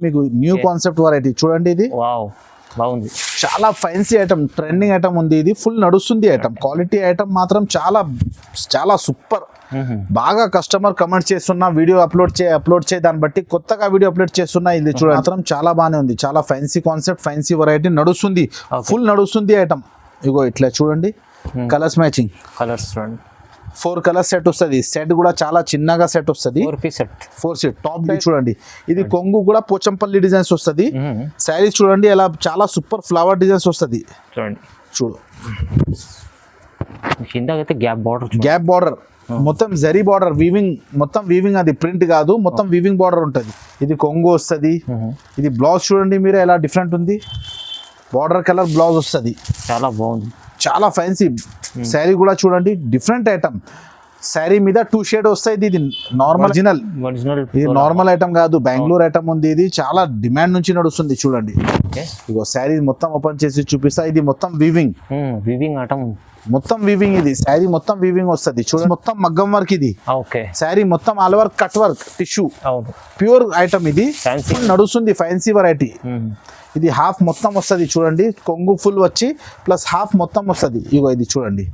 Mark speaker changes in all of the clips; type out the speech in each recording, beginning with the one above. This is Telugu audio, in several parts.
Speaker 1: మీకు న్యూ కాన్సెప్ట్ వెరైటీ చూడండి. ఇది
Speaker 2: వావ్ బాగుంది,
Speaker 1: చాలా ఫైన్సీ ఐటమ్, ట్రెండింగ్ ఐటమ్ ఉంది. ఇది ఫుల్ నడుస్తుంది ఐటమ్, క్వాలిటీ ఐటమ్ మాత్రం చాలా చాలా సూపర్. బాగా కస్టమర్ కమెంట్ చేస్తున్నా, వీడియో అప్లోడ్ చేయ దాన్ని బట్టి కొత్తగా వీడియో అప్లోడ్ చేస్తున్నా. ఇది చూడండి మాత్రం చాలా బాగానే ఉంది, చాలా ఫైన్సీ కాన్సెప్ట్, ఫైన్సీ వెరైటీ నడుస్తుంది, ఫుల్ నడుస్తుంది ఐటమ్. ఇగో ఇట్లా చూడండి, కలర్స్ మ్యాచింగ్,
Speaker 2: కలర్స్ చూడండి,
Speaker 1: 4 కలర్ సెట్ వస్తుంది. సెట్ కూడా చాలా చిన్నగా సెట్ వస్తుంది, 4 సెట్ టాప్ చూడండి. ఇది కొంగు కూడా పోచంపల్లి డిజైన్స్ వస్తుంది. శారీస్ చూడండి ఎలా చాలా సూపర్ ఫ్లవర్ డిజైన్స్ వస్తుంది
Speaker 2: చూడండి.
Speaker 1: చూడు
Speaker 2: కిందకైతే
Speaker 1: గ్యాప్ బార్డర్ మొత్తం జరీ బార్డర్, వీవింగ్ మొత్తం వీవింగ్, అది ప్రింట్ కాదు, మొత్తం వీవింగ్ బార్డర్ ఉంటుంది. ఇది కొంగు వస్తుంది. ఇది బ్లౌజ్ చూడండి మీరు ఎలా డిఫరెంట్ ఉంది, బార్డర్ కలర్ బ్లౌజ్ వస్తుంది,
Speaker 2: చాలా బాగుంది,
Speaker 1: చాలా ఫైన్సీ. శారీ కూడా చూడండి డిఫరెంట్ ఐటమ్, శారీ మీద 2 షేడ్ వస్తాయి. ఇది నార్మల్ ఒరిజినల్, ఇది నార్మల్ ఐటమ్ కాదు, బెంగళూరు ఐటమ్ ఉంది. ఇది చాలా డిమాండ్ నుంచి నడుస్తుంది చూడండి. ఇగో శారీ మొత్తం ఓపెన్ చేసి చూపిస్తా. ఇది మొత్తం వీవింగ్
Speaker 2: ఐటమ్,
Speaker 1: మొత్తం వీవింగ్. ఇది శారీ మొత్తం వీవింగ్ వస్తుంది చూడండి, మొత్తం మగ్గం వర్క్. ఇది శారీ మొత్తం all work, cut work, tissue, pure item. ఇది నడుస్తుంది, ఫైన్సీ వెరైటీ. ఇది హాఫ్ మొత్తం వస్తుంది చూడండి, కొంగు ఫుల్ వచ్చి ప్లస్ హాఫ్ మొత్తం వస్తుంది. ఇగో ఇది చూడండి,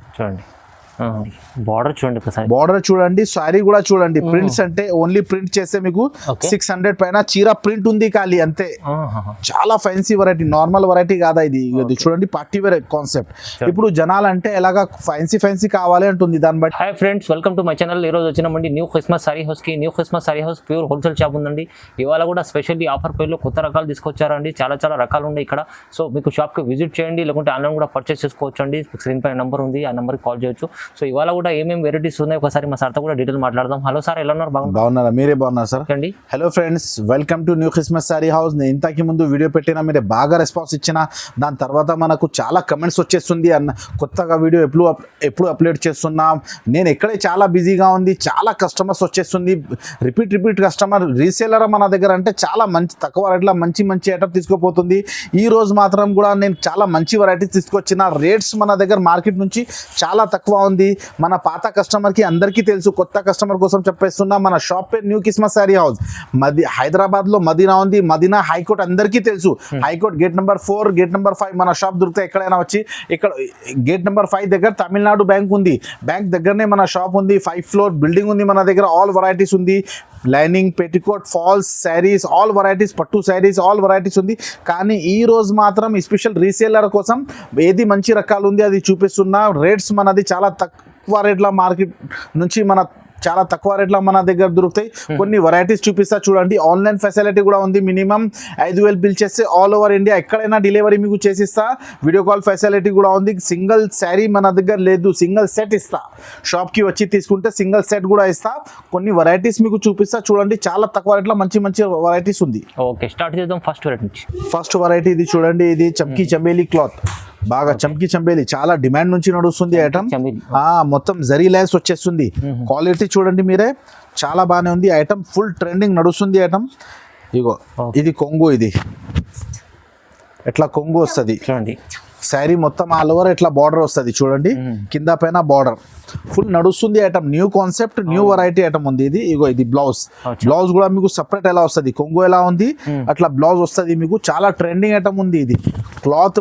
Speaker 2: బార్డర్ చూడండి,
Speaker 1: బార్డర్ చూడండి, సారీ కూడా చూడండి. ప్రింట్స్ అంటే ఓన్లీ ప్రింట్ చేస్తే మీకు 600 పైన చీర ప్రింట్ ఉంది ఖాళీ అంతే. చాలా ఫైన్సీ వెరైటీ, నార్మల్ వెరైటీ కాదా ఇది. ఇది చూడండి పార్టీ వేర్ కాన్సెప్ట్. ఇప్పుడు జనాలు అంటే ఎలాగా ఫైన్సీ కావాలి అంటుంది దాన్ని బట్టి.
Speaker 2: Hi friends, welcome to my channel. ఈ రోజు వచ్చినామండి న్యూ క్రిస్మస్ సారీ హౌస్ కి. New Christmas sorry house pure wholesale shop ఉందండి. ఇవాళ కూడా స్పెషల్లీ ఆఫర్ పేర్లో కొత్త రకాలు తీసుకొచ్చారండి, చాలా రకాలు ఉన్నాయి ఇక్కడ. సో మీకు షాప్ కి విజిట్ చేయండి, లేకుంటే ఆన్లైన్ కూడా పర్చేస్ చేసుకోవచ్చు అండి. స్క్రీన్ పైన నెంబర్ ఉంది, ఆ నెంబర్కి కాల్ చేయొచ్చు. సో ఇవాళ కూడా ఏమేమి వెరైటీస్ ఉన్నాయి ఒకసారి మా సార్తో కూడా డీటెయిల్ మాట్లాడదాం. హలో సార్, ఎలా ఉన్నారు?
Speaker 1: బాగున్నారా? మీరే బాగున్నారు సార్? అండి. Hello friends, welcome to new Christmas sorry house. నేను ఇంతకి ముందు వీడియో పెట్టినా, మీరే బాగా రెస్పాన్స్ ఇచ్చిన. దాని తర్వాత మనకు చాలా కమెంట్స్ వచ్చేస్తుంది, అన్న కొత్తగా వీడియో ఎప్పుడు అప్లోడ్ చేస్తున్నాం. నేను ఎక్కడే చాలా బిజీగా ఉంది, చాలా కస్టమర్స్ వచ్చేస్తుంది, రిపీట్ కస్టమర్. రీసేలర్ మన దగ్గర అంటే చాలా మంచి తక్కువ రేట్లో మంచి ఐటమ్ తీసుకుపోతుంది. ఈ రోజు మాత్రం కూడా నేను చాలా మంచి వెరైటీస్ తీసుకొచ్చిన. రేట్స్ మన దగ్గర మార్కెట్ నుంచి చాలా తక్కువ ఉంది. మన పాత కస్టమర్కి అందరికీ తెలుసు, కొత్త కస్టమర్ కోసం చెప్పేస్తున్నా. మన షాప్ పేరు న్యూ క్రిస్మస్ సారీ హౌస్. హైదరాబాద్లో మదీనా ఉంది, మదీనా హైకోర్ట్ అందరికీ తెలుసు. High court gate number 4, gate number 5 మన షాప్ దొరికితే ఎక్కడైనా వచ్చి ఇక్కడ గేట్ నెంబర్ 5 దగ్గర తమిళనాడు బ్యాంక్ ఉంది, బ్యాంక్ దగ్గరనే మన షాప్ ఉంది. 5th ఫ్లోర్ బిల్డింగ్ ఉంది. మన దగ్గర ఆల్ వెరైటీస్ ఉంది, lining, petticoat, falls saris, all varieties, పట్టు శారీస్, ఆల్ వెరైటీస్ ఉంది. కానీ ఈ రోజు మాత్రం స్పెషల్ రీసేలర్ కోసం ఏది మంచి రకాలు ఉంది అది చూపిస్తున్నా. రేట్స్ మనది చాలా తక్కువ రేట్ల మార్కెట్ నుంచి చాలా తక్కువ రేట్లో మన దగ్గర దొరుకుతాయి. కొన్ని వెరైటీస్ చూపిస్తా చూడండి. ఆన్లైన్ ఫెసిలిటీ కూడా ఉంది. మినిమం 5,000 బిల్ చేస్తే ఆల్ ఓవర్ ఇండియా ఎక్కడైనా డెలివరీ మీకు చేసిస్తా. వీడియో కాల్ ఫెసిలిటీ కూడా ఉంది. సింగిల్ శారీ మన దగ్గర లేదు, సింగిల్ సెట్ ఇస్తా. షాప్కి వచ్చి తీసుకుంటే సింగిల్ సెట్ కూడా ఇస్తా. కొన్ని వెరైటీస్ మీకు చూపిస్తా చూడండి. చాలా తక్కువ రేట్లో మంచి వెరైటీస్ ఉంది.
Speaker 2: ఓకే, స్టార్ట్ చేద్దాం.
Speaker 1: ఫస్ట్ వెరైటీ ఇది చూడండి. ఇది చమ్కీ చంబేలి క్లాత్, బాగా చమ్కీ చంబేలి చాలా డిమాండ్ నుంచి నడుస్తుంది ఐటమ్. మొత్తం జరీ లైన్స్ వచ్చేస్తుంది. క్వాలిటీ చూడండి మీరే, చాలా బాగానే ఉంది ఐటమ్. ఫుల్ ట్రెండింగ్ నడుస్తుంది ఐటమ్. ఇగో ఇది కొంగు, ఇది ఎట్లా కొంగు వస్తుంది చూడండి. శారీ మొత్తం ఆల్ ఓవర్ ఇట్లా బార్డర్ వస్తుంది చూడండి, కింద పైన బార్డర్. ఫుల్ నడుస్తుంది item, new concept, new variety item ఉంది ఇది. ఇగో ఇది బ్లౌజ్ కూడా మీకు సపరేట్ ఎలా వస్తుంది, కొంగు ఎలా ఉంది అట్లా బ్లౌజ్ వస్తుంది మీకు. చాలా ట్రెండింగ్ ఐటమ్ ఉంది ఇది. క్లాత్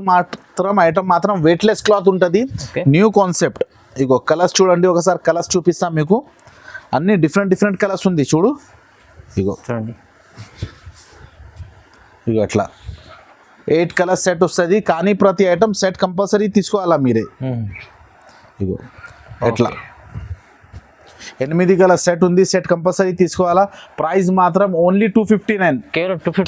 Speaker 1: ఐటమ్ మాత్రం వెయిట్లెస్ క్లాత్ ఉంటుంది, న్యూ కాన్సెప్ట్. ఇగో కలర్స్ చూడండి, ఒకసారి కలర్స్ చూపిస్తాం మీకు. అన్ని డిఫరెంట్ కలర్స్ ఉంది చూడు. ఇగో చూడండి, ఇగో అట్లా 8 కలర్ సెట్ వస్తుంది. కానీ ప్రతి ఐటమ్ సెట్ కంపల్సరీ తీసుకోవాలా మీరే. ఇగో ఎట్లా 8 కలర్ సెట్ ఉంది, సెట్ కంపల్సరీ తీసుకోవాలా. ప్రైస్ మాత్రం ఓన్లీ 259,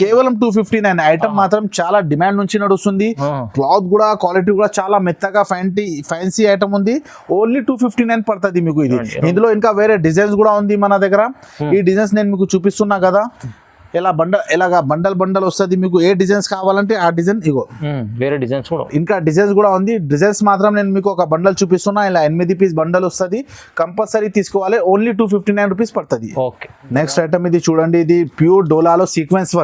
Speaker 1: కేవలం 259. ఐటమ్ మాత్రం చాలా డిమాండ్ నుంచి నడుస్తుంది. క్లాత్ కూడా క్వాలిటీ కూడా చాలా మెత్తగా ఫ్యాన్సీ ఐటమ్ ఉంది. ఓన్లీ 259 పడుతుంది మీకు ఇది. ఇందులో ఇంకా వేరే డిజైన్స్ కూడా ఉంది మన దగ్గర. ఈ డిజైన్స్ నేను మీకు చూపిస్తున్నా కదా, ఎలాగా బండల్ వస్తుంది మీకు. ఏ డిజైన్స్ కావాలంటే ఆ డిజైన్. ఇగో
Speaker 2: వేరే డిజైన్స్ కూడా,
Speaker 1: ఇంకా డిజైన్స్ కూడా ఉంది. డిజైన్స్ మాత్రం నేను మీకు ఒక బండల్ చూపిస్తున్నా. ఇలా 8 పీస్ బండల్ వస్తుంది, కంపల్సరీ తీసుకోవాలి. ఓన్లీ 259 రూపీస్ పడుతుంది. నెక్స్ట్ ఐటమ్ ఇది చూడండి. ఇది ప్యూర్ డోలాలో సీక్వెన్స్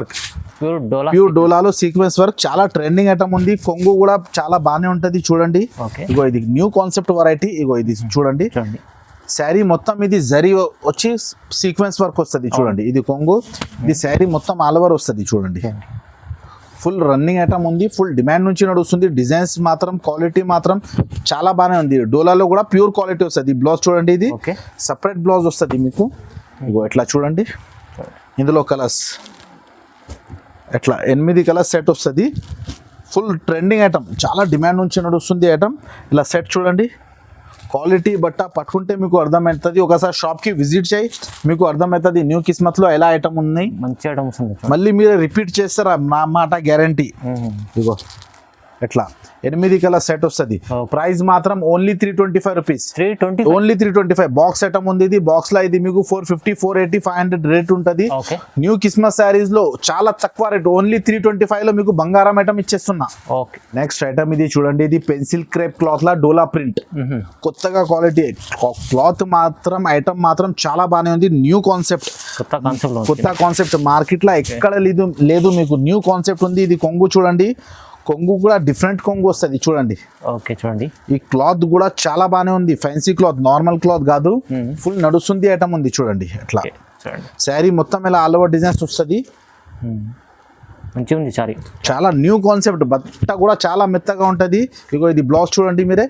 Speaker 1: వర్క్, చాలా ట్రెండింగ్ ఐటమ్ ఉంది. కొంగు కూడా చాలా బాగానే ఉంటది చూడండి. ఇగో ఇది న్యూ కాన్సెప్ట్ వెరైటీ. ఇగో ఇది చూడండి, శారీ మొత్తం ఇది జరీ వచ్చి సీక్వెన్స్ వర్క్ వస్తుంది చూడండి, ఇది కొంగు, ఇది శారీ మొత్తం ఆల్ ఓవర్ వస్తుంది చూడండి. ఫుల్ రన్నింగ్ ఐటమ్ ఉంది, ఫుల్ డిమాండ్ నుంచి నడుస్తుంది. డిజైన్స్ మాత్రం క్వాలిటీ మాత్రం చాలా బాగానే ఉంది. డోలాలో కూడా ప్యూర్ క్వాలిటీ వస్తుంది. బ్లౌజ్ చూడండి, ఇది సపరేట్ బ్లౌజ్ వస్తుంది మీకు. ఇగో ఎట్లా చూడండి, ఇందులో కలర్స్ ఎట్లా 8 కలర్స్ సెట్ వస్తుంది. ఫుల్ ట్రెండింగ్ ఐటమ్, చాలా డిమాండ్ నుంచి నడుస్తుంది ఐటమ్. ఇలా సెట్ చూడండి, క్వాలిటీ బట్ట పట్టుకుంటే మీకు అర్థమవుతుంది. ఒకసారి షాప్కి విజిట్ చేయి, మీకు అర్థమవుతుంది న్యూ కిస్మత్లో ఎలా ఐటమ్ ఉన్నాయి.
Speaker 2: మంచి ఐటమ్స్ ఉంది.
Speaker 1: మళ్ళీ మీరు రిపీట్ చేస్తారా నా మాట గ్యారంటీ. ఇగో ఎట్లా 8 కలర్ సెట్ వస్తుంది. ప్రైస్ మాత్రం only 325 rupees. Only 325. Box item ఉంది ఇది. బాక్స్ లో ఇది మీకు 450, 480, 500 రేట్ ఉంటుంది. న్యూ క్రిస్మస్ శారీస్ లో చాలా తక్కువ రేట్, ఓన్లీ 325 లో మీకు బంగారం ఐటమ్ ఇచ్చేస్తున్నా. నెక్స్ట్ ఐటమ్ ఇది చూడండి, ఇది పెన్సిల్ క్రేప్ క్లాత్ లా డోలా ప్రింట్, కొత్తగా క్వాలిటీ క్లాత్ మాత్రం ఐటమ్ మాత్రం చాలా బాగానే ఉంది. న్యూ కాన్సెప్ట్, కొత్త కాన్సెప్ట్ మార్కెట్ లో ఎక్కడ లేదు మీకు. న్యూ కాన్సెప్ట్ ఉంది. ఇది కొంగు చూడండి, కొంగు కూడా డిఫరెంట్ కొంగు వస్తుంది చూడండి.
Speaker 2: ఓకే చూడండి, ఈ
Speaker 1: క్లాత్ కూడా చాలా బాగానే ఉంది. ఫ్యాన్సీ క్లాత్, నార్మల్ క్లాత్ కాదు, ఫుల్ నడుస్తుంది ఐటమ్ ఉంది చూడండి. ఎట్లా శారీ మొత్తం ఇలా ఆల్ ఓవర్ డిజైన్స్ వస్తుంది.
Speaker 2: మంచిగా ఉంది శారీ,
Speaker 1: చాలా న్యూ కాన్సెప్ట్. బట్ట కూడా చాలా మెత్తగా ఉంటుంది. ఇగో ఇది బ్లౌజ్ చూడండి మీరే,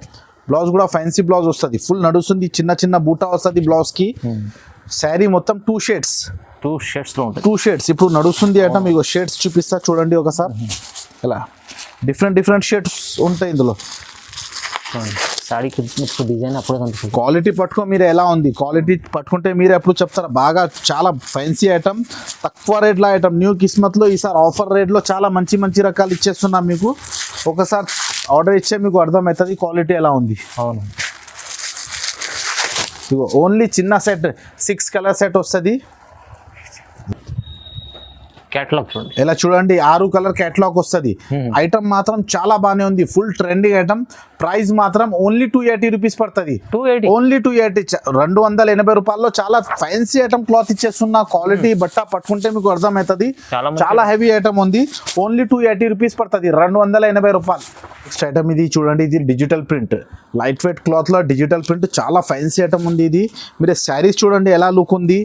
Speaker 1: బ్లౌజ్ కూడా ఫ్యాన్సీ బ్లౌజ్ వస్తుంది. ఫుల్ నడుస్తుంది, చిన్న చిన్న బూటా వస్తుంది బ్లౌజ్ కి. శారీ మొత్తం 2 షేడ్స్ లో ఉంటుంది. 2 షేడ్స్ ఇప్పుడు నడుస్తుంది ఐటమ్. ఇగో షేడ్స్ చూపిస్తా చూడండి ఒకసారి. ఇలా డిఫరెంట్ షేడ్స్ ఉంటాయి ఇందులో.
Speaker 2: సారీకి డిజైన్ అప్పుడే కనిపిస్తుంది.
Speaker 1: క్వాలిటీ పట్టుకో మీరు ఎలా ఉంది, క్వాలిటీ పట్టుకుంటే మీరు ఎప్పుడు చెప్తారా. బాగా చాలా ఫ్యాన్సీ ఐటమ్, తక్కువ రేట్లో ఐటమ్. న్యూ కిస్మత్లో ఈసారి ఆఫర్ రేట్లో చాలా మంచి రకాలు ఇచ్చేస్తున్నాం మీకు. ఒకసారి ఆర్డర్ ఇచ్చే మీకు అర్థమవుతుంది క్వాలిటీ ఎలా ఉంది.
Speaker 2: అవును,
Speaker 1: ఇగో ఓన్లీ చిన్న సెట్ 6 కలర్ సెట్ వస్తుంది.
Speaker 2: క్యాటలాగ్ చూడండి,
Speaker 1: ఇలా చూడండి 6 కలర్ క్యాటలాగ్ వస్తుంది. ఐటమ్ మాత్రం చాలా బాగానే ఉంది, ఫుల్ ట్రెండింగ్ ఐటమ్. ప్రైస్ మాత్రం ఓన్లీ 280 రూపీస్ పడుతుంది. ఓన్లీ 280, 280 రూపాయల్లో చాలా ఫ్యాన్సీ ఐటమ్ క్లాత్ ఇచ్చేస్తున్నా. క్వాలిటీ బట్ట పట్టుకుంటే మీకు అర్థమవుతుంది. చాలా హెవీ ఐటమ్ ఉంది. ఓన్లీ 280 రూపీస్ పడుతుంది, 280 రూపాయలు. నెక్స్ట్ ఐటమ్ ఇది చూడండి, ఇది digital print, light weight cloth లో డిజిటల్ ప్రింట్, చాలా ఫ్యాన్సీ ఐటమ్ ఉంది ఇది. మీరు శారీస్ చూడండి ఎలా లుక్ ఉంది,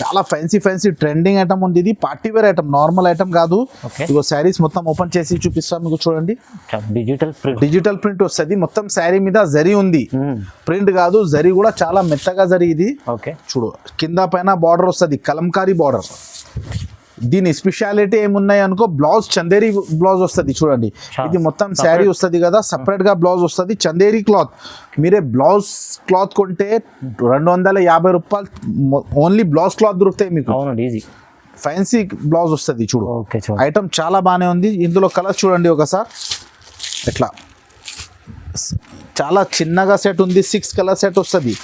Speaker 1: చాలా ఫ్యాన్సీ ట్రెండింగ్ ఐటమ్ ఉంది ఇది. Party wear item, normal item కాదు. ఇగో శారీస్ మొత్తం ఓపెన్ చేసి చూపిస్తాను మీకు చూడండి. డిజిటల్ ప్రింట్ వస్తుంది, మొత్తం శారీ మీద జరీ ఉంది, ప్రింట్ కాదు జరీ కూడా చాలా మెత్తగా జరీ ఇది. చూడు కింద పైన బార్డర్ వస్తుంది, కలంకారీ బార్డర్. దీని స్పెషాలిటీ ఏమున్నాయి అనుకో, బ్లౌజ్ చందేరి బ్లౌజ్ వస్తుంది చూడండి. ఇది మొత్తం శారీ వస్తుంది కదా, సపరేట్ గా బ్లౌజ్ వస్తుంది చందేరి క్లాత్. మీరే బ్లౌజ్ క్లాత్ కొంటే 250 రూపాయలు ఓన్లీ బ్లౌజ్ క్లాత్ దొరుకుతాయి మీకు. ఫ్యాన్సీ బ్లౌజ్ వస్తుంది చూడు. ఐటమ్ చాలా బాగానే ఉంది. ఇందులో కలర్ చూడండి ఒకసారి. ఎట్లా చాలా చిన్నగా సెట్ ఉంది, 6 కలర్ సెట్ వస్తుంది.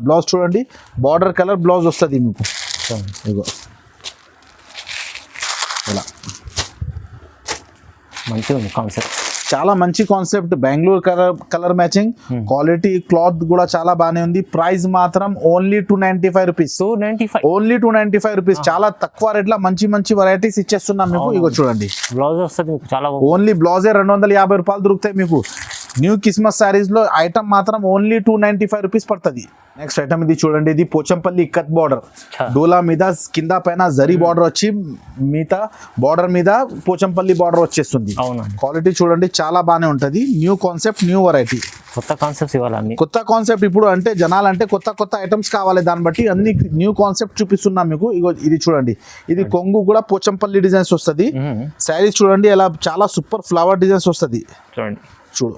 Speaker 1: బ్లౌజ్ చూడండి, బార్డర్ కలర్ బ్లౌజ్ వస్తుంది మీకు. ఇగో ఇలా
Speaker 2: మంచిగా ఉంది కాన్సెప్ట్,
Speaker 1: చాలా మంచి concept. Bengaluru colour matching, quality cloth కూడా చాలా బాగానే ఉంది. ప్రైస్ మాత్రం ఓన్లీ 295 రూపీస్. Only 295 rupees. చాలా తక్కువ రేట్లో మంచి వెరైటీస్ ఇచ్చేస్తున్నాం మీకు. ఇగో చూడండి,
Speaker 2: బ్లౌజ్ వస్తుంది మీకు చాలా.
Speaker 1: ఓన్లీ బ్లౌజే 250 రూపాయలు దొరుకుతాయి మీకు. న్యూ క్రిస్మస్ శారీస్ లో ఐటమ్ మాత్రం ఓన్లీ 295 రూపీస్ పడుతుంది. నెక్స్ట్ ఐటమ్ ఇది చూడండి, ఇది పోచంపల్లి ఇక్కత్ బార్డర్, డోలా మీద కింద పైన జరీ బార్డర్ వచ్చి మిగతా బార్డర్ మీద పోచంపల్లి బార్డర్ వచ్చేస్తుంది. క్వాలిటీ చూడండి చాలా బాగానే ఉంటుంది. న్యూ కాన్సెప్ట్, న్యూ వెరైటీ,
Speaker 2: కొత్త కాన్సెప్ట్స్ ఇవ్వాలి.
Speaker 1: కొత్త కాన్సెప్ట్ ఇప్పుడు అంటే జనాలు అంటే కొత్త ఐటమ్స్ కావాలి, దాన్ని బట్టి అన్ని న్యూ కాన్సెప్ట్ చూపిస్తున్నాం మీకు. ఇగో ఇది చూడండి, ఇది కొంగు కూడా పోచంపల్లి డిజైన్స్ వస్తుంది. శారీస్ చూడండి ఎలా చాలా సూపర్ ఫ్లవర్ డిజైన్స్ వస్తుంది చూడు.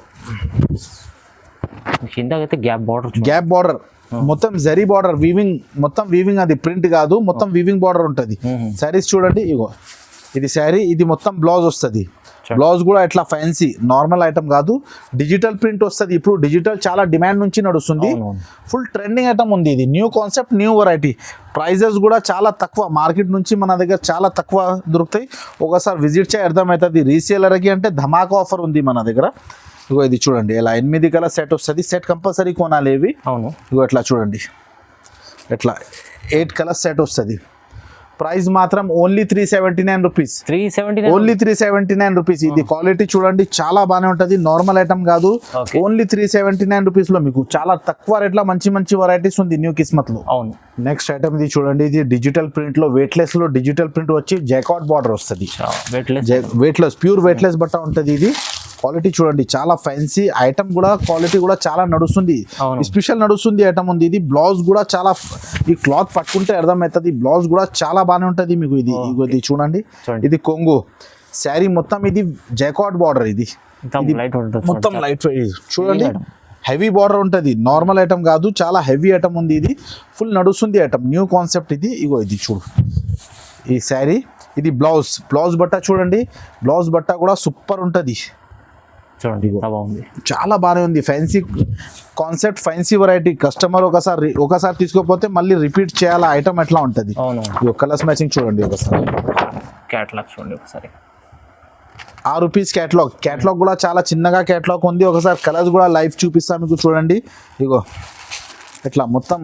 Speaker 1: గ్యాప్ బార్డర్ మొత్తం జరీ బార్డర్, వీవింగ్ మొత్తం వీవింగ్, అది ప్రింట్ కాదు, మొత్తం వీవింగ్ బార్డర్ ఉంటుంది. శారీస్ చూడండి, ఇగో ఇది శారీ, ఇది మొత్తం బ్లౌజ్ వస్తుంది. బ్లౌజ్ కూడా ఇట్లా ఫ్యాన్సీ నార్మల్ ఐటమ్ కాదు, డిజిటల్ ప్రింట్ వస్తుంది. ఇప్పుడు డిజిటల్ చాలా డిమాండ్ నుంచి నడుస్తుంది, ఫుల్ ట్రెండింగ్ ఐటమ్ ఉంది ఇది. New concept, new variety. Prices కూడా చాలా తక్కువ, మార్కెట్ నుంచి మన దగ్గర చాలా తక్కువ దొరుకుతాయి. ఒకసారి విజిట్ చేయ అర్థమవుతుంది. రీసేలర్కి అంటే ధమాకా ఆఫర్ ఉంది మన దగ్గర. ఇగో ఇది చూడండి, ఇలా 8 కలర్ సెట్ వస్తుంది. సెట్ కంపల్సరీ కొనాలి ఇవి. ఇగో ఇట్లా చూడండి, ఇట్లా 8 కలర్ సెట్ వస్తుంది. ప్రైస్ మాత్రం ఓన్లీ 379 రూపీస్.
Speaker 2: 379
Speaker 1: only 379 rupees. ఇది క్వాలిటీ చూడండి చాలా బాగానే ఉంటుంది, నార్మల్ ఐటమ్ కాదు. ఓన్లీ 379 రూపీస్ లో మీకు చాలా తక్కువ రేట్ లో మంచి మంచి వెరైటీస్ ఉంది న్యూ కిస్మత్ లో.
Speaker 2: అవును.
Speaker 1: నెక్స్ట్ ఐటమ్ ఇది చూడండి, ఇది డిజిటల్ ప్రింట్ లో వెయిట్లెస్ లో డిజిటల్ ప్రింట్ వచ్చి జాకాట్ బార్డర్ వస్తుంది. వెయిట్లెస్ ప్యూర్ వెయిట్లెస్ బట్ట ఉంటుంది. ఇది క్వాలిటీ చూడండి చాలా ఫ్యాన్సీ ఐటమ్, కూడా క్వాలిటీ కూడా చాలా నడుస్తుంది, స్పెషల్ నడుస్తుంది ఐటమ్ ఉంది. ఇది బ్లౌజ్ కూడా చాలా, ఈ క్లాత్ పట్టుకుంటే అర్థమవుతుంది, బ్లౌజ్ కూడా చాలా బాగానే ఉంటుంది మీకు. ఇది చూడండి, ఇది కొంగు శారీ మొత్తం, ఇది జాకాట్ బార్డర్. ఇది మొత్తం లైట్ వెయిట్ చూడండి, హెవీ బార్డర్ ఉంటుంది, నార్మల్ ఐటమ్ కాదు, చాలా హెవీ ఐటమ్ ఉంది. ఇది ఫుల్ నడుస్తుంది ఐటమ్, న్యూ కాన్సెప్ట్ ఇది. ఇది చూడు ఈ శారీ, ఇది బ్లౌజ్ బట్ట చూడండి, బ్లౌజ్ బట్ట కూడా సూపర్ ఉంటుంది
Speaker 2: చూడండి,
Speaker 1: చాలా బాగానే ఉంది. Fancy concept, fancy variety. Customer ఒకసారి తీసుకోకపోతే మళ్ళీ రిపీట్ చేయాలి ఐటమ్, ఎట్లా ఉంటుంది. కలర్స్ మ్యాచింగ్ చూడండి ఒకసారి,
Speaker 2: క్యాటలాగ్ చూడండి ఒకసారి.
Speaker 1: ₹6 క్యాటలాగ్ కూడా చాలా చిన్నగా క్యాటలాగ్ ఉంది. ఒకసారి కలర్స్ కూడా లైవ్ చూపిస్తాను మీకు చూడండి. ఇట్లా మొత్తం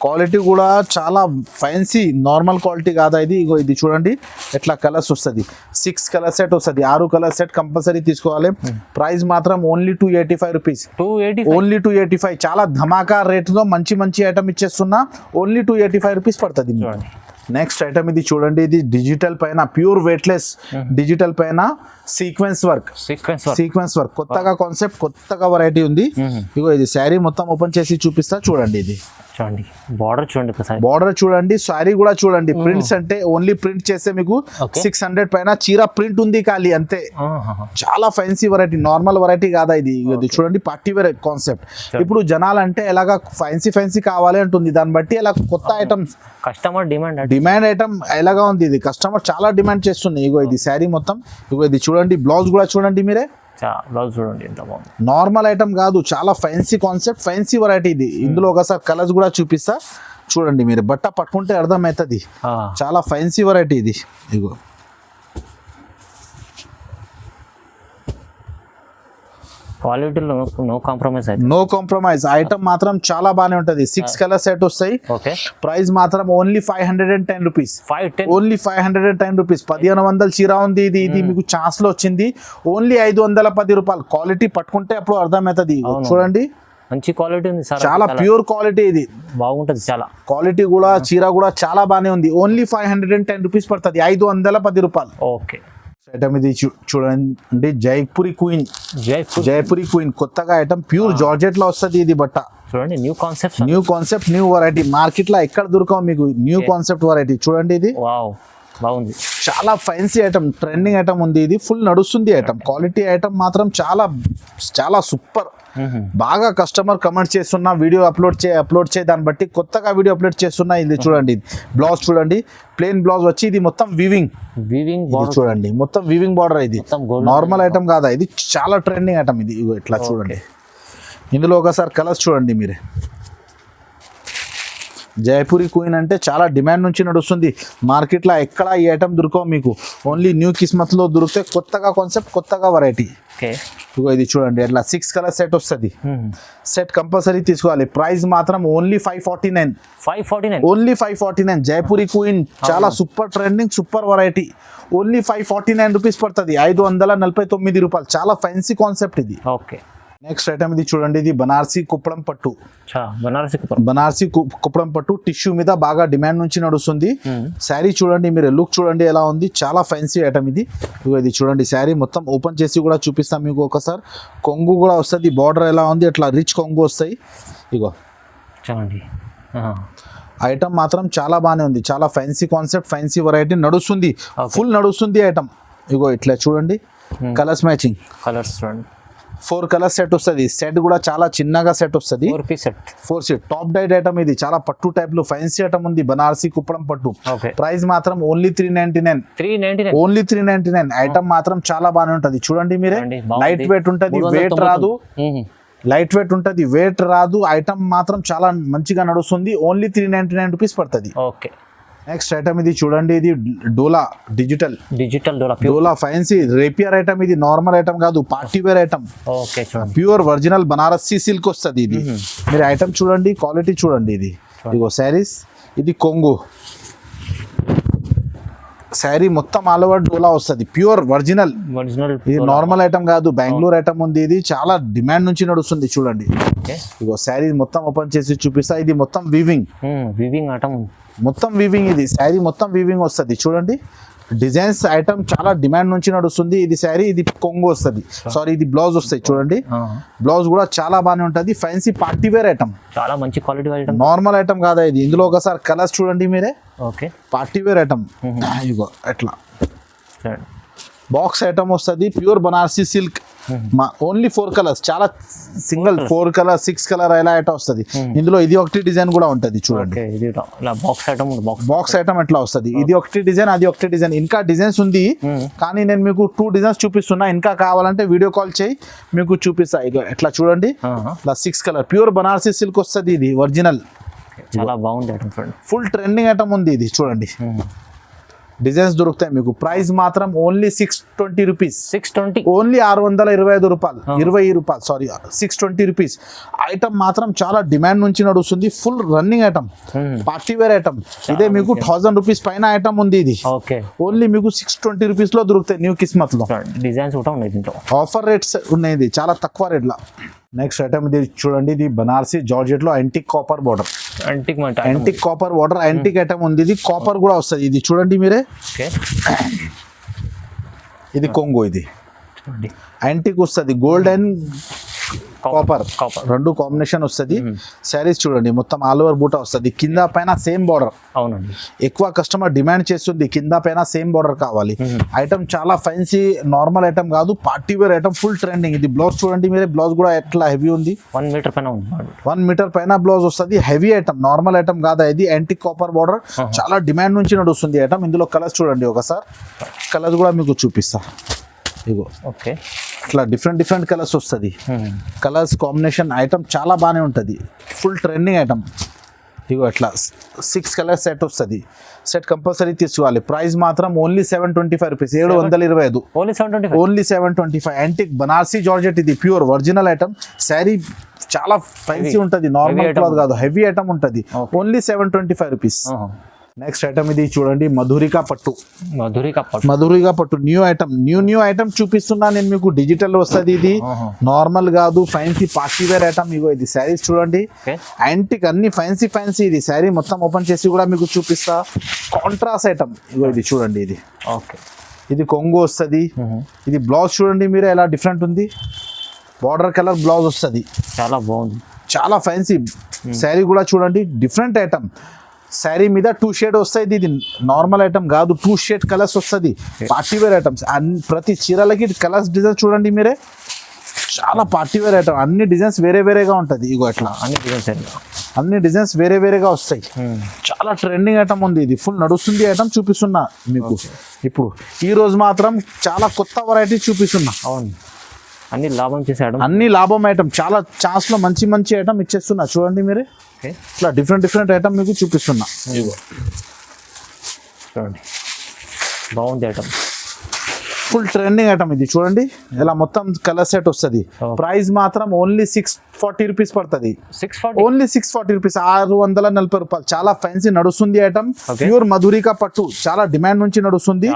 Speaker 1: క్వాలిటీ కూడా చాలా ఫ్యాన్సీ, నార్మల్ క్వాలిటీ కాదా ఇది. ఇది చూడండి ఎట్లా కలర్స్ వస్తుంది, 6 కలర్ సెట్ వస్తుంది, 6 కలర్ సెట్ కంపల్సరీ తీసుకోవాలి. ప్రైస్ మాత్రం ఓన్లీ 285 రూపీస్. ఓన్లీ 285. చాలా ధమాకా రేట్లో మంచి మంచి ఐటమ్ ఇచ్చేస్తున్నా, ఓన్లీ 285 రూపీస్ పడుతుంది. నెక్స్ట్ ఐటమ్ ఇది చూడండి, ఇది డిజిటల్ పైన ప్యూర్ వెయిట్లెస్ డిజిటల్ పైన సీక్వెన్స్ వర్క్. కొత్తగా కాన్సెప్ట్, కొత్తగా వెరైటీ ఉంది. ఇది శారీ మొత్తం ఓపెన్ చేసి చూపిస్తా చూడండి. ఇది
Speaker 2: చూడండి బార్డర్ చూడండి,
Speaker 1: బార్డర్ చూడండి, సారీ కూడా చూడండి. ప్రింట్స్ అంటే ఓన్లీ ప్రింట్ చేస్తే మీకు 600 పైన చీర ప్రింట్ ఉంది ఖాళీ అంతే. చాలా ఫ్యాన్సీ వెరైటీ, నార్మల్ వెరైటీ కాదా ఇది. చూడండి పార్టీ వేర్ కాన్సెప్ట్. ఇప్పుడు జనాలు అంటే ఎలాగా ఫ్యాన్సీ కావాలి అంటుంది, దాన్ని బట్టి ఎలా కొత్త ఐటమ్స్,
Speaker 2: కస్టమర్
Speaker 1: డిమాండ్ ఐటమ్ ఎలాగా ఉంది. ఇది కస్టమర్ చాలా డిమాండ్ చేస్తుంది. ఇది శారీ మొత్తం. ఇది చూడండి, బ్లౌజ్ కూడా చూడండి మీరే,
Speaker 2: చూడండి ఎంత బాగుంది.
Speaker 1: నార్మల్ ఐటమ్ కాదు, చాలా ఫ్యాన్సీ కాన్సెప్ట్, ఫ్యాన్సీ వెరైటీ ఇది. ఇందులో ఒకసారి కలర్స్ కూడా చూపిస్తా చూడండి, మీరు బట్ట పట్టుకుంటే అర్థమవుతుంది, చాలా ఫ్యాన్సీ వెరైటీ ఇది.
Speaker 2: క్వాలిటీలో నో
Speaker 1: కాంప్రమైజ్. ఐటమ్ మాత్రం చాలా బాగానే ఉంటుంది. 6 కలర్ సెట్ వస్తాయి. ప్రైస్ మాత్రం ఓన్లీ 510 రూపీస్. Only 510 rupees. 1500 చీర ఉంది. ఇది మీకు ఛాన్స్ లో వచ్చింది. ఓన్లీ 510 రూపాయలు. క్వాలిటీ పట్టుకుంటే అప్పుడు అర్థమవుతుంది. చూడండి
Speaker 2: మంచి క్వాలిటీ ఉంది,
Speaker 1: చాలా ప్యూర్ క్వాలిటీ. ఇది
Speaker 2: బాగుంటది, చాలా
Speaker 1: క్వాలిటీ కూడా, చీర కూడా చాలా బాగానే ఉంది. ఓన్లీ 510 రూపీస్ పడుతుంది, 510 రూపాయలు.
Speaker 2: ఓకే.
Speaker 1: ఐటమ్ ఇది చూడండి, జైపూరి క్వీన్ కొత్తగా ఐటమ్, ప్యూర్ జార్జెట్ లో వస్తుంది. ఇది బట్ట
Speaker 2: చూడండి, new concept, new
Speaker 1: variety. Market లో ఎక్కడ దొరకవు మీకు న్యూ కాన్సెప్ట్ వెరైటీ. చూడండి ఇది
Speaker 2: బాగుంది,
Speaker 1: చాలా ఫ్యాన్సీ ఐటమ్, ట్రెండింగ్ ఐటమ్ ఉంది. ఇది ఫుల్ నడుస్తుంది ఐటమ్. క్వాలిటీ ఐటమ్ మాత్రం చాలా సూపర్. బాగా కస్టమర్ కమెంట్ చేస్తున్నా, వీడియో అప్లోడ్ చేయి దాన్ని బట్టి కొత్తగా వీడియో అప్లోడ్ చేస్తున్నా. ఇది చూడండి, బ్లౌజ్ చూడండి, ప్లెయిన్ బ్లౌజ్ వచ్చి, ఇది మొత్తం వీవింగ్ చూడండి, మొత్తం వీవింగ్ బార్డర్. ఇది నార్మల్ ఐటమ్ కాదా, ఇది చాలా ట్రెండింగ్ ఐటమ్. ఇది ఇట్లా చూడండి. ఇందులో ఒకసారి కలర్స్ చూడండి మీరే. జైపూరి క్వీన్ అంటే చాలా డిమాండ్ నుంచి నడుస్తుంది. మార్కెట్లో ఎక్కడ ఈ ఐటమ్ దొరకవు మీకు, ఓన్లీ న్యూ కిస్మత్ లో దొరికితే కొత్తగా కాన్సెప్ట్, కొత్తగా వెరైటీ. ఇది చూడండి, అట్లా 6 కలర్ సెట్ వస్తుంది. సెట్ కంపల్సరీ తీసుకోవాలి. ప్రైస్ మాత్రం ఓన్లీ 549. ఓన్లీ 549. జైపూరి క్వీన్ చాలా super trending, super variety. Only 549 rupees పడుతుంది, 549 రూపాయలు. చాలా ఫ్యాన్సీ కాన్సెప్ట్ ఇది.
Speaker 2: ఓకే.
Speaker 1: నెక్స్ట్ ఐటమ్ ఇది చూడండి, ఇది బనారసి కుప్పడం పట్టు టిష్యూ మీద బాగా డిమాండ్ నుంచి నడుస్తుంది. శారీ చూడండి మీరు, లుక్ చూడండి ఎలా ఉంది, చాలా ఫ్యాన్సీ ఐటమ్ ఇది. ఇది చూడండి, శారీ మొత్తం ఓపెన్ చేసి కూడా చూపిస్తాం మీకు ఒకసారి. కొంగు కూడా వస్తుంది, బార్డర్ ఎలా ఉంది, అట్లా రిచ్ కొంగు వస్తాయి.
Speaker 2: చూడండి,
Speaker 1: ఐటమ్ మాత్రం చాలా బాగానే ఉంది, చాలా ఫ్యాన్సీ కాన్సెప్ట్, ఫ్యాన్సీ వెరైటీ నడుస్తుంది, ఫుల్ నడుస్తుంది ఐటమ్. ఇట్లా చూడండి, కలర్స్ మ్యాచింగ్.
Speaker 2: కలర్స్ చూడండి,
Speaker 1: 4 కలర్ సెట్ వస్తుంది. సెట్ కూడా చాలా చిన్నగా సెట్ వస్తుంది, 4 సెట్. టాప్ డైట్ ఐటమ్ ఇది, చాలా పట్టు టైప్ లో ఫ్యాన్సీ ఐటమ్ ఉంది, బనారసి కుప్పడం పట్టు. ప్రైస్ మాత్రం ఓన్లీ 399. ఓన్లీ 399. ఐటమ్ మాత్రం చాలా బాగానే ఉంటది. చూడండి మీరే, లైట్ వెయిట్ ఉంటది, వెయిట్ రాదు. ఐటమ్ మాత్రం చాలా మంచిగా నడుస్తుంది. ఓన్లీ 399 రూపీస్ పడుతుంది.
Speaker 2: ఓకే.
Speaker 1: నెక్స్ట్ ఐటమ్ ఇది చూడండి, ఇది Dola digital Dola fancy rapier item. ఇది నార్మల్ ఐటమ్ కాదు, party wear item. Pure original Banarasi silk వస్తుంది. ఇది మీరు ఐటమ్ చూడండి, క్వాలిటీ చూడండి. ఇది శారీస్, ఇది కొంగు. శారీ మొత్తం ఆల్ ఓవర్ డోలా వస్తుంది, ప్యూర్ ఒరిజినల్. ఇది నార్మల్ ఐటమ్ కాదు, బెంగళూరు ఐటమ్ ఉంది. ఇది చాలా డిమాండ్ నుంచి నడుస్తుంది చూడండి. ఇగో శారీ మొత్తం ఓపెన్ చేసి చూపిస్తా. ఇది మొత్తం వీవింగ్
Speaker 2: ఐటమ్,
Speaker 1: మొత్తం వీవింగ్. ఇది శారీ మొత్తం వీవింగ్ వస్తుంది చూడండి. డిజైన్స్ ఐటమ్ చాలా డిమాండ్ నుంచి నడుస్తుంది. ఇది శారీ, ఇది కొంగు వస్తుంది, సారీ ఇది బ్లౌజ్ వస్తాయి చూడండి. బ్లౌజ్ కూడా చాలా బాగానే ఉంటుంది. ఫ్యాన్సీ పార్టీ వేర్ ఐటమ్,
Speaker 2: చాలా మంచి క్వాలిటీ ఐటమ్,
Speaker 1: నార్మల్ ఐటమ్ కాదా ఇది. ఇందులో ఒకసారి కలర్స్ చూడండి మీరే.
Speaker 2: Okay,
Speaker 1: party wear item. ఇగో ఎట్లా బాక్స్ ఐటమ్ వస్తుంది, pure Banarasi silk. Only 4 colours, చాలా సింగిల్ 4 కలర్ 6 కలర్ ఇలా ఐటమ్ వస్తుంది. ఇందులో ఇది ఒకటి డిజైన్ కూడా ఉంటుంది చూడండి. బాక్స్ ఐటమ్ ఎట్లా వస్తుంది. ఇది ఒకటి డిజైన్, అది ఒకటి డిజైన్. ఇంకా డిజైన్స్ ఉంది కానీ నేను మీకు 2 డిజైన్స్ చూపిస్తున్నా. ఇంకా కావాలంటే వీడియో కాల్ చేయి, మీకు చూపిస్తా. ఇక ఎట్లా చూడండి, ఇలా 6 కలర్ ప్యూర్ బనారసి సిల్క్ వస్తుంది. ఇది ఒరిజినల్,
Speaker 2: చాలా బాగుంది ఐటమ్,
Speaker 1: ఫుల్ ట్రెండింగ్ ఐటమ్ ఉంది ఇది చూడండి. డిజైన్స్ దొరుకుతాయి మీకు. ప్రైస్ మాత్రం ఓన్లీ 620 రూపీస్.
Speaker 2: 620,
Speaker 1: ఓన్లీ 625 రూపాయలు, 20 రూపాయలు సారీ, 620 రూపీస్. ఐటమ్ మాత్రం చాలా డిమాండ్ నుంచి నడుస్తుంది. Full running item, party wear item. ఇదే మీకు 1000 రూపీస్ పైన ఐటమ్ ఉంది. ఇది ఓన్లీ మీకు 620 రూపీస్ లో దొరుకుతాయి న్యూ కిస్మత్ లో.
Speaker 2: డిజైన్స్ కూడా ఉన్నాయి దీంట్లో,
Speaker 1: ఆఫర్ రేట్స్ ఉన్నాయి. ఇది చాలా తక్కువ రేట్ లో. నెక్స్ట్ ఐటమ్ ఇది చూడండి. ఇది బనారసి జార్జెట్ లో antique copper border, antique copper border, antique item ఉంది. ఇది కాపర్ కూడా వస్తుంది. ఇది చూడండి మీరే. ఇది కొంగు, ఇది యాంటిక్ వస్తుంది. గోల్డ్ అండ్ కాపర్ రెండు కాంబినేషన్ వస్తుంది. శారీస్ చూడండి మొత్తం ఆల్ ఓవర్ బూటా వస్తుంది. కింద పైన సేమ్ బార్డర్.
Speaker 2: అవునండి,
Speaker 1: ఎక్కువ కస్టమర్ డిమాండ్ చేస్తుంది కింద పైన సేమ్ బార్డర్ కావాలి. ఐటమ్ చాలా ఫ్యాన్సీ, నార్మల్ ఐటమ్ కాదు, party wear item, full trending. ఇది బ్లౌజ్ చూడండి మీరే. బ్లౌజ్ కూడా ఎట్లా హెవీ ఉంది,
Speaker 2: 1 మీటర్ పైన ఉంది.
Speaker 1: 1 మీటర్ పైన బ్లౌజ్ వస్తుంది. హెవీ ఐటమ్, నార్మల్ ఐటమ్ కాదా ఇది. యాంటిక్ కాపర్ బార్డర్, చాలా డిమాండ్ నుంచి నడుస్తుంది ఐటమ్. ఇందులో కలర్స్ చూడండి ఒకసారి. కలర్స్ కూడా మీకు చూపిస్తా. ఇగో
Speaker 2: ఓకే,
Speaker 1: ఇట్లా డిఫరెంట్ కలర్స్ వస్తుంది. కలర్స్ కాంబినేషన్ ఐటమ్ చాలా బాగానే ఉంటుంది. Full trending item. ఇగో ఇట్లా 6 కలర్ సెట్ వస్తుంది. సెట్ కంపల్సరీ తీసుకోవాలి. ప్రైస్ మాత్రం only 725 rupees, 725. Only 725. Antique Banarasi georgette, ఇది ప్యూర్ ఒరిజినల్ ఐటమ్. శారీ చాలా ఫ్యాన్సీ ఉంటుంది, నార్మల్ క్లాత్ కాదు, హెవీ ఐటమ్ ఉంటుంది. Only 725 rupees. నెక్స్ట్ ఐటమ్ ఇది చూడండి, మధురిక పట్టు న్యూ ఐటమ్. న్యూ ఐటమ్ చూపిస్తున్నా నేను మీకు. డిజిటల్ వస్తుంది ఇది, నార్మల్ కాదు, ఫ్యాన్సీ పార్టీ వేర్ ఐటమ్. ఇగో ఇది శారీస్ చూడండి, యాంటిక్ అన్ని ఫ్యాన్సీ. ఇది శారీ మొత్తం ఓపెన్ చేసి కూడా మీకు చూపిస్తా. Contrast item. ఇగో ఇది చూడండి. ఇది
Speaker 2: ఓకే,
Speaker 1: ఇది కొంగు వస్తుంది. ఇది బ్లౌజ్ చూడండి మీరు ఎలా డిఫరెంట్ ఉంది. బార్డర్ కలర్ బ్లౌజ్ వస్తుంది, చాలా బాగుంది, చాలా ఫ్యాన్సీ. శారీ కూడా చూడండి, డిఫరెంట్ ఐటమ్. శారీ మీద 2 షేడ్ వస్తాయి. ఇది నార్మల్ ఐటమ్ కాదు, 2 షేడ్ కలర్స్ వస్తుంది. Party wear items. ప్రతి చీరలకి కలర్స్ డిజైన్స్ చూడండి మీరే. చాలా పార్టీ వేర్ ఐటమ్. అన్ని డిజైన్స్ వేరేగా ఉంటుంది. ఇగో అట్లా అన్ని డిజైన్స్ వేరేగా వస్తాయి. చాలా ట్రెండింగ్ ఐటమ్ ఉంది. ఇది ఫుల్ నడుస్తుంది ఐటమ్ చూపిస్తున్నా మీకు. ఇప్పుడు ఈ రోజు మాత్రం చాలా కొత్త వెరైటీ చూపిస్తున్నా.
Speaker 2: అవును, అన్ని లాభం ఐటమ్. చాలా ఛాన్స్ లో మంచి ఐటమ్ ఇచ్చేస్తున్నా చూడండి మీరే. ఇట్లా డిఫరెంట్ ఐటమ్ మీకు చూపిస్తున్నా. చూడండి, బాగుంది ఐటమ్. ఫుల్ ట్రెండింగ్ ఐటమ్ ఇది చూడండి. ఇలా మొత్తం కలర్ సెట్ వస్తుంది. ప్రైస్ మాత్రం ఓన్లీ 640 రూపీస్ పడుతుంది. ఓన్లీ 640 రూపీస్, 640 రూపాయలు. చాలా ఫ్యాన్సీ నడుస్తుంది ఐటమ్. ప్యూర్ మధురిక పట్టు, చాలా డిమాండ్ నుంచి నడుస్తుంది.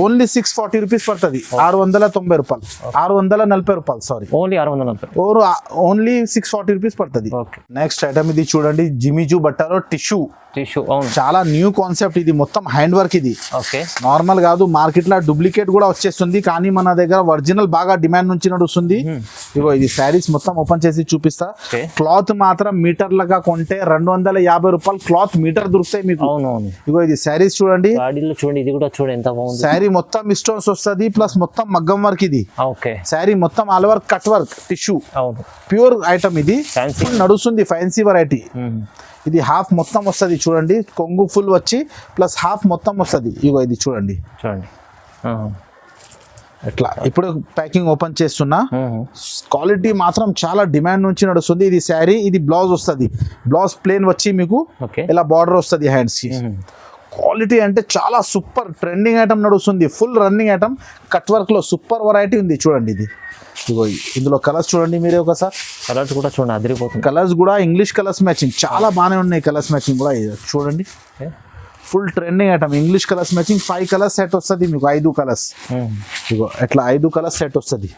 Speaker 2: ఓన్లీ 640 రూపీస్ పడుతుంది. 690 రూపాయలు, 640 రూపాయలు సారీ, ఓన్లీ 640 రూపీస్ పడుతుంది. నెక్స్ట్ ఐటమ్ ఇది చూడండి, జిమిజు బట్టలో టిష్యూ. చాలా న్యూ కాన్సెప్ట్ ఇది. మొత్తం హ్యాండ్ వర్క్. ఇది నార్మల్ కాదు, మార్కెట్ లో డూప్లికేట్ కూడా వచ్చేస్తుంది కానీ మన దగ్గర ఒరిజినల్ బాగా డిమాండ్ నుంచి నడుస్తుంది. ఇగో ఇది శారీస్ మొత్తం ఓపెన్ చేసి చూపిస్తా. క్లాత్ మాత్రం మీటర్లుగా కొంటే 250 రూపాయలు క్లాత్ మీటర్ దొరుకుతాయి మీకు. ఇగో ఇది శారీస్ చూడండి. ఇది కూడా చూడండి ఎంత బాగుంది.
Speaker 1: శారీ మొత్తం స్టోన్స్ వస్తుంది, ప్లస్ మొత్తం మగ్గం వర్క్. ఇది శారీ మొత్తం all over cut work tissue, pure item. ఇది నడుస్తుంది, ఫ్యాన్సీ వెరైటీ. ఇది హాఫ్ మొత్తం వస్తుంది చూడండి. కొంగు ఫుల్ వచ్చి ప్లస్ హాఫ్ మొత్తం వస్తుంది. ఇగో ఇది చూడండి. ఎట్లా ఇప్పుడు ప్యాకింగ్ ఓపెన్ చేస్తున్నా. క్వాలిటీ మాత్రం చాలా డిమాండ్ నుంచి నడుస్తుంది. ఇది శారీ, ఇది బ్లౌజ్ వస్తుంది. బ్లౌజ్ ప్లేన్ వచ్చి మీకు ఇలా బార్డర్ వస్తుంది హ్యాండ్స్ కి. క్వాలిటీ అంటే చాలా సూపర్ ట్రెండింగ్ ఐటమ్ నడుస్తుంది. Full running item. Cut work లో సూపర్ వెరైటీ ఉంది చూడండి. ఇది ఇగో ఇందులో కలర్స్ చూడండి మీరే ఒకసారి.
Speaker 2: కలర్స్ కూడా చూడండి, అదిరిపోతుంది.
Speaker 1: కలర్స్ కూడా ఇంగ్లీష్ కలర్స్ మ్యాచింగ్ చాలా బాగానే ఉన్నాయి. కలర్స్ మ్యాచింగ్ కూడా చూడండి. Full trending item English colours matching 5 colours set వస్తుంది మీకు 5 కలర్స్ ఇగో ఇట్లా 5 కలర్స్ సెట్ వస్తుంది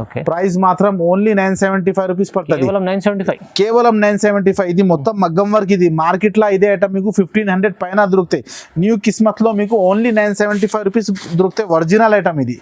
Speaker 2: ఓకే
Speaker 1: ప్రైస్ మాత్రం ఓన్లీ 975 రూపీస్ పడుతుంది
Speaker 2: కేవలం 975
Speaker 1: కేవలం 975 ఇది మొత్తం మగ్గం వర్క్ ఇది మార్కెట్ లో ఇదే ఐటమ్ మీకు 1500 పైన దొరుకుతాయి న్యూ కిస్మత్ లో మీకు ఓన్లీ 975 రూపీస్ దొరుకుతాయి ఒరిజినల్ ఐటమ్ ఇది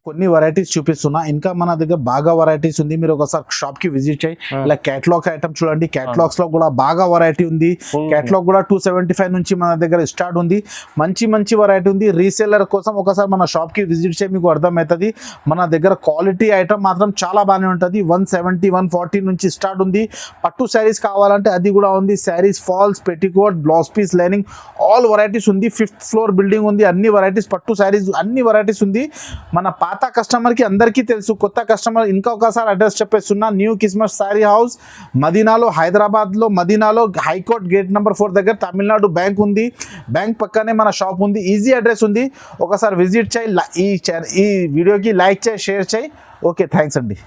Speaker 1: కొన్ని వెరైటీస్ చూపిస్తున్నా ఇంకా మన దగ్గర బాగా వెరైటీస్ ఉంది మీరు ఒకసారి షాప్ కి విజిట్ చేయి ఇలా కేటలాగ్ ఐటమ్ చూడండి కేటలాగ్స్ లో కూడా బాగా వెరైటీ ఉంది కేటలాగ్ కూడా 275 నుంచి మన దగ్గర స్టార్ట్ ఉంది మంచి వెరైటీ ఉంది రీసేలర్ కోసం ఒకసారి మన షాప్ కి విజిట్ చేయి మీకు అర్థమవుతుంది మన దగ్గర క్వాలిటీ ఐటమ్ మాత్రం చాలా బాగానే ఉంటుంది 170 140 నుంచి స్టార్ట్ ఉంది పట్టు శారీస్ కావాలంటే అది కూడా ఉంది saris falls petticoat blouse piece lining all varieties ఉంది 5th ఫ్లోర్ బిల్డింగ్ ఉంది అన్ని వెరైటీస్ పట్టు శారీస్ అన్ని వెరైటీస్ ఉంది మన పాత కస్టమర్ కి అందరికీ తెలుసు కొత్త కస్టమర్ ఇంకా ఒకసారి అడ్రస్ చెప్పేస్తున్నా న్యూ కిస్మత్ సారీ హౌస్ మదీనాలో హైదరాబాద్ లో మదీనాలో హైకోర్ట్ గేట్ నెంబర్ 4 దగ్గర తమిళనాడు బ్యాంక్ ఉంది బ్యాంక్ పక్కనే మన షాప్ ఉంది ఈజీ అడ్రస్ ఉంది ఒకసారి విజిట్ చేయి ఈ వీడియోకి లైక్ చేయి షేర్ చేయి ఓకే థ్యాంక్స్ అండి